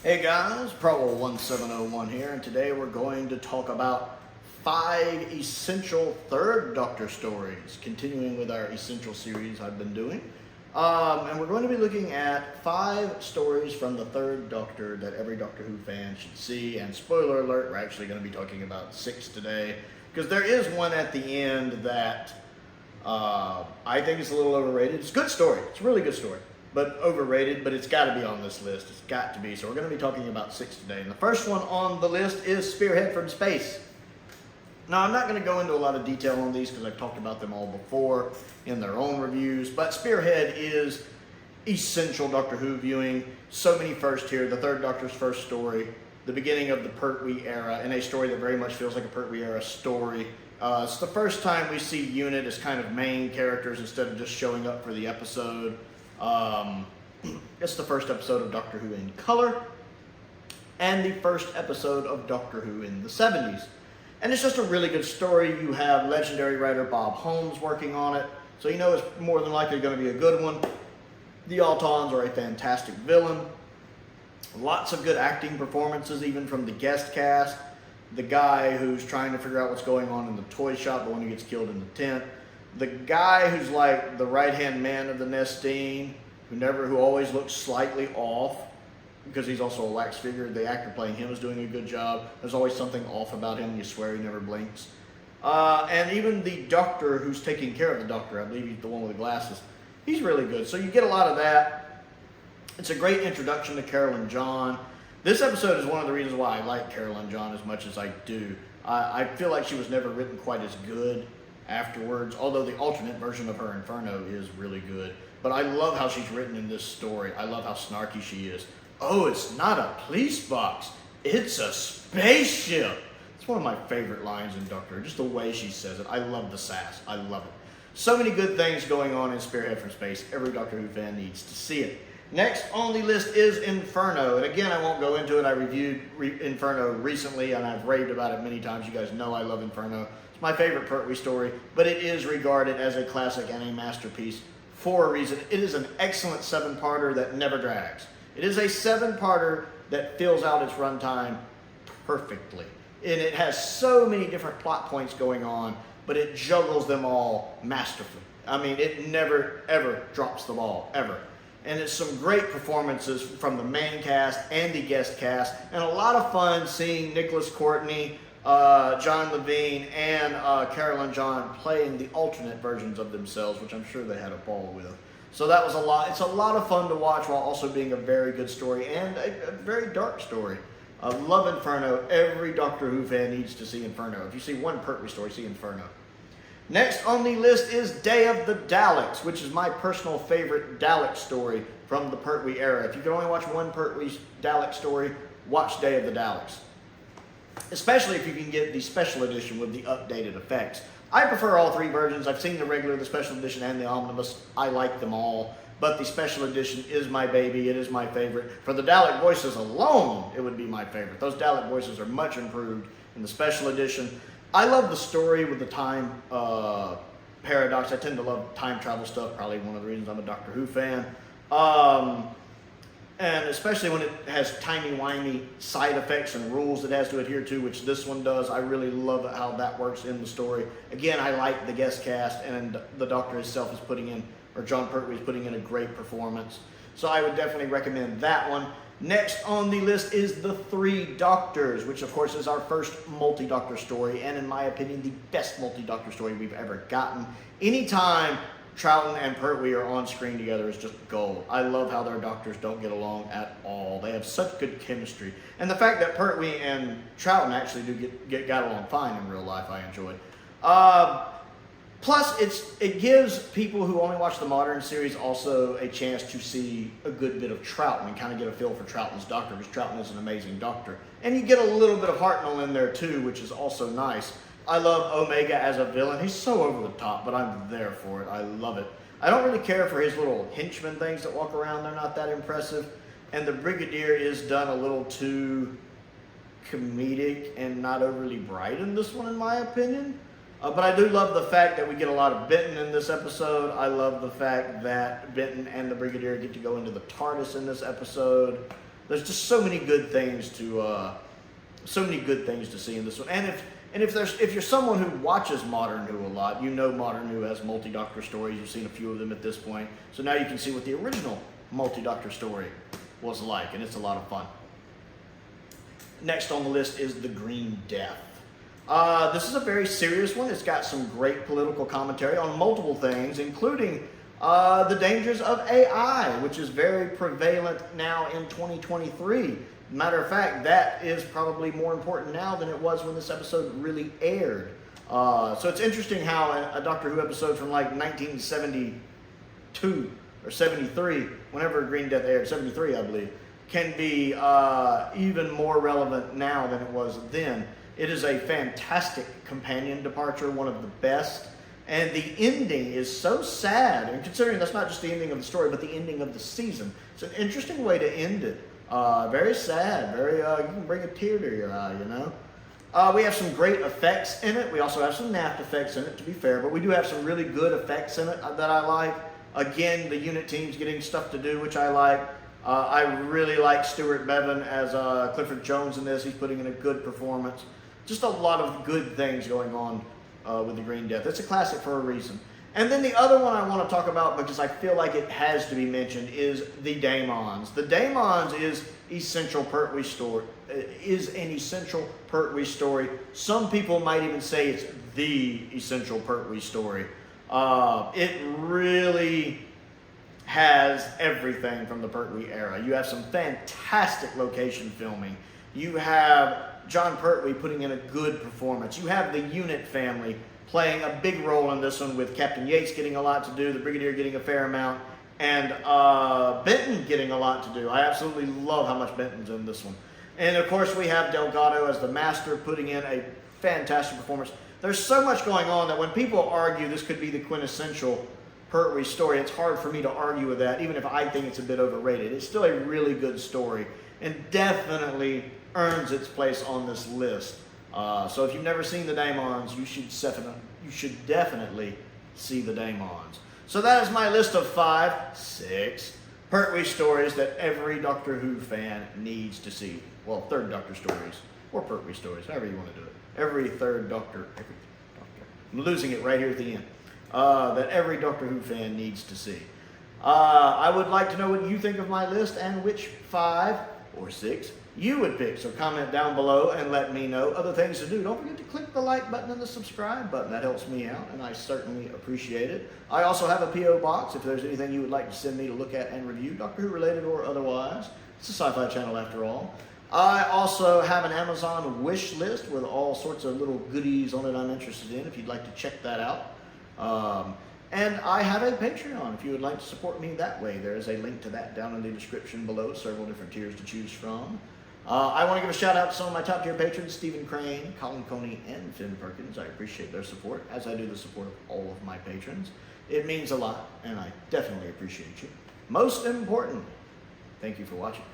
Hey guys, Prowl 1701 here, and today we're going to talk about 5 essential Third Doctor stories, continuing with our essential series I've been doing. And we're going to be looking at 5 stories from the Third Doctor that every Doctor Who fan should see. And spoiler alert, we're actually going to be talking about 6 today, because there is one at the end that I think is a little overrated. It's a good story, it's a really good story, but overrated, but it's got to be on this list. It's got to be. So we're going to be talking about 6 today. And the first one on the list is Spearhead from Space. Now, I'm not going to go into a lot of detail on these because I've talked about them all before in their own reviews, but Spearhead is essential Doctor Who viewing. So many firsts here. The Third Doctor's first story, the beginning of the Pertwee era, and a story that very much feels like a Pertwee era story. It's the first time we see Unit as kind of main characters instead of just showing up for the episode. It's the first episode of Doctor Who in color, and the first episode of Doctor Who in the 70s. And it's just a really good story. You have legendary writer Bob Holmes working on it, so you know it's more than likely going to be a good one. The Autons are a fantastic villain. Lots of good acting performances, even from the guest cast. The guy who's trying to figure out what's going on in the toy shop, the one who gets killed in the tent. The guy who's like the right-hand man of the Nestine, who always looks slightly off, because he's also a wax figure. The actor playing him is doing a good job. There's always something off about him. You swear he never blinks. And even the Doctor who's taking care of the Doctor, I believe he's the one with the glasses, he's really good. So you get a lot of that. It's a great introduction to Carol and John. This episode is one of the reasons why I like Carol and John as much as I do. I feel like she was never written quite as good afterwards, although the alternate version of her, Inferno, is really good. But I love how she's written in this story. I love how snarky she is. Oh, it's not a police box, it's a spaceship. It's one of my favorite lines in Doctor Who, just the way she says it. I love the sass, I love it. So many good things going on in Spearhead from Space. Every Doctor Who fan needs to see it. Next on the list is Inferno, and again, I won't go into it. I reviewed Inferno recently, and I've raved about it many times. You guys know I love Inferno. It's my favorite Pertwee story, but it is regarded as a classic and a masterpiece for a reason. It is an excellent 7-parter that never drags. It is a 7-parter that fills out its runtime perfectly. And it has so many different plot points going on, but it juggles them all masterfully. I mean, it never, ever drops the ball, ever. And it's some great performances from the main cast and the guest cast, and a lot of fun seeing Nicholas Courtney, John Levine, and Carol and John playing the alternate versions of themselves, which I'm sure they had a ball with. So that was a lot. It's a lot of fun to watch while also being a very good story and a very dark story. I love Inferno. Every Doctor Who fan needs to see Inferno. If you see one Pertwee story, see Inferno. Next on the list is Day of the Daleks, which is my personal favorite Dalek story from the Pertwee era. If you can only watch one Pertwee Dalek story, watch Day of the Daleks. Especially if you can get the special edition with the updated effects. I prefer all 3 versions. I've seen the regular, the special edition, and the omnibus. I like them all, but the special edition is my baby. It is my favorite. For the Dalek voices alone, it would be my favorite. Those Dalek voices are much improved in the special edition. I love the story with the time paradox. I tend to love time travel stuff, probably one of the reasons I'm a Doctor Who fan. And especially when it has timey-wimey side effects and rules it has to adhere to, which this one does. I really love how that works in the story. Again, I like the guest cast, and the Doctor himself is putting in, or John Pertwee is putting in a great performance. So I would definitely recommend that one. Next on the list is The Three Doctors, which of course is our first multi-Doctor story, and in my opinion, the best multi-Doctor story we've ever gotten. Anytime Troughton and Pertwee are on screen together is just gold. I love how their doctors don't get along at all. They have such good chemistry. And the fact that Pertwee and Troughton actually do got along fine in real life, I enjoyed. Plus, it gives people who only watch the modern series also a chance to see a good bit of Troughton and kind of get a feel for Troughton's doctor, because Troughton is an amazing doctor. And you get a little bit of Hartnell in there too, which is also nice. I love Omega as a villain. He's so over the top, but I'm there for it. I love it. I don't really care for his little henchman things that walk around. They're not that impressive. And the Brigadier is done a little too comedic and not overly bright in this one, in my opinion. But I do love the fact that we get a lot of Benton in this episode. I love the fact that Benton and the Brigadier get to go into the TARDIS in this episode. There's just so many good things to see in this one. And if you're someone who watches Modern Who a lot, you know Modern Who has multi-doctor stories. You've seen a few of them at this point. So now you can see what the original multi-doctor story was like, and it's a lot of fun. Next on the list is The Green Death. This is a very serious one. It's got some great political commentary on multiple things, including the dangers of AI, which is very prevalent now in 2023. Matter of fact, that is probably more important now than it was when this episode really aired. So it's interesting how a Doctor Who episode from like 1972 or 73, whenever Green Death aired, 73 I believe, can be even more relevant now than it was then. It is a fantastic companion departure, one of the best. And the ending is so sad, and considering that's not just the ending of the story, but the ending of the season. It's an interesting way to end it. Very sad, very, you can bring a tear to your eye, you know. We have some great effects in it. We also have some naff effects in it, to be fair, but we do have some really good effects in it that I like. Again, the unit team's getting stuff to do, which I like. I really like Stuart Bevan as Clifford Jones in this. He's putting in a good performance. Just a lot of good things going on with The Green Death. It's a classic for a reason. And then the other one I want to talk about, because I feel like it has to be mentioned, is The Daemons. The Daemons is an essential Pertwee story. Some people might even say it's the essential Pertwee story. It really has everything from the Pertwee era. You have some fantastic location filming. You have John Pertwee putting in a good performance. You have the unit family playing a big role in this one, with Captain Yates getting a lot to do, the Brigadier getting a fair amount, and Benton getting a lot to do. I absolutely love how much Benton's in this one. And of course we have Delgado as the Master putting in a fantastic performance. There's so much going on that when people argue this could be the quintessential Pertwee story, it's hard for me to argue with that, even if I think it's a bit overrated. It's still a really good story, and definitely earns its place on this list. So if you've never seen The Daemons, you should definitely see The Daemons. So that is my list of 6 Pertwee stories that every Doctor Who fan needs to see. Well, Third Doctor stories, or Pertwee stories, however you want to do it. Every Doctor. I'm losing it right here at the end. That every Doctor Who fan needs to see. I would like to know what you think of my list and which 5 or 6 you would pick. So comment down below and let me know. Other things to do, don't forget to click the like button and the subscribe button. That helps me out, and I certainly appreciate it. I also have a P.O. box if there's anything you would like to send me to look at and review, Doctor Who related or otherwise. It's a sci-fi channel after all. I also have an Amazon wish list with all sorts of little goodies on it I'm interested in, if you'd like to check that out. And I have a Patreon if you would like to support me that way. There is a link to that down in the description below, several different tiers to choose from. I want to give a shout out to some of my top tier patrons, Stephen Crane, Colin Coney, and Finn Perkins. I appreciate their support, as I do the support of all of my patrons. It means a lot, and I definitely appreciate you. Most important, thank you for watching.